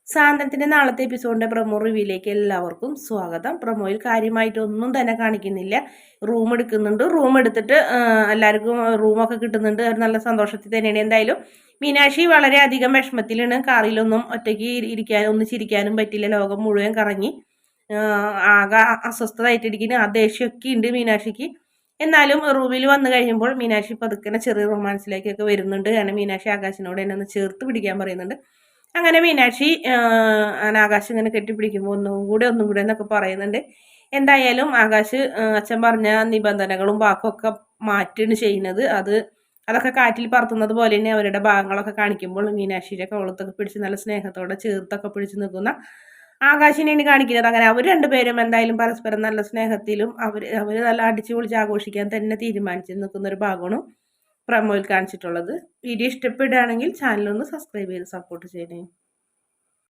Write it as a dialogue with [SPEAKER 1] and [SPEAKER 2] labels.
[SPEAKER 1] സാന്ത്വനത്തിന്റെ നാളത്തെ എപ്പിസോഡിന്റെ പ്രൊമോ റിവ്യൂയിലേക്ക് എല്ലാവർക്കും സ്വാഗതം. പ്രൊമോയിൽ കാര്യമായിട്ടൊന്നും തന്നെ കാണിക്കുന്നില്ല. റൂം എടുക്കുന്നുണ്ട്, റൂം എടുത്തിട്ട് എല്ലാവർക്കും റൂമൊക്കെ കിട്ടുന്നുണ്ട്. നല്ല സന്തോഷത്തിൽ തന്നെയാണ്. എന്തായാലും മീനാക്ഷി വളരെയധികം വിഷമത്തിലാണ്. കാറിലൊന്നും ഒറ്റയ്ക്ക് ഒന്നും ചിരിക്കാനും പറ്റില്ല. ലോകം മുഴുവൻ കറങ്ങി ആകെ അസ്വസ്ഥതായിട്ടിരിക്കുന്നു. ആ ദേഷ്യമൊക്കെ ഉണ്ട് മീനാക്ഷിക്ക്. എന്നാലും റൂമിൽ വന്നു കഴിയുമ്പോൾ മീനാക്ഷി പതുക്കനെ ചെറിയ റൊമാൻസിലേക്കൊക്കെ വരുന്നുണ്ട്. കാരണം മീനാക്ഷി ആകാശിനോട് എന്നെ ഒന്ന് ചേർത്ത് പിടിക്കാൻ പറയുന്നുണ്ട്. അങ്ങനെ മീനാക്ഷി ആകാശ് ഇങ്ങനെ കെട്ടിപ്പിടിക്കുമ്പോൾ ഒന്നും കൂടെ എന്നൊക്കെ പറയുന്നുണ്ട്. എന്തായാലും ആകാശ് അച്ഛൻ പറഞ്ഞ നിബന്ധനകളും വാക്കൊക്കെ മാറ്റാണ് ചെയ്യുന്നത്. അതൊക്കെ കാറ്റിൽ പറത്തുന്നത് പോലെ തന്നെ അവരുടെ ഭാഗങ്ങളൊക്കെ കാണിക്കുമ്പോൾ മീനാക്ഷിയുടെ കവളത്തൊക്കെ പിടിച്ച് നല്ല സ്നേഹത്തോടെ ചേർത്തൊക്കെ പിടിച്ച് നിൽക്കുന്ന ആകാശിനെയാണ് കാണിക്കുന്നത്. അങ്ങനെ അവർ രണ്ടുപേരും എന്തായാലും പരസ്പരം നല്ല സ്നേഹത്തിലും അവർ നല്ല അടിച്ചു പൊളിച്ച് ആഘോഷിക്കാൻ തന്നെ തീരുമാനിച്ച് നിൽക്കുന്ന ഒരു ഭാഗമാണ് പ്രമോയിൽ കാണിച്ചിട്ടുള്ളത്. വീഡിയോ ഇഷ്ടപ്പെടുകയാണെങ്കിൽ ചാനലൊന്ന് സബ്സ്ക്രൈബ് ചെയ്ത് സപ്പോർട്ട് ചെയ്യണേ.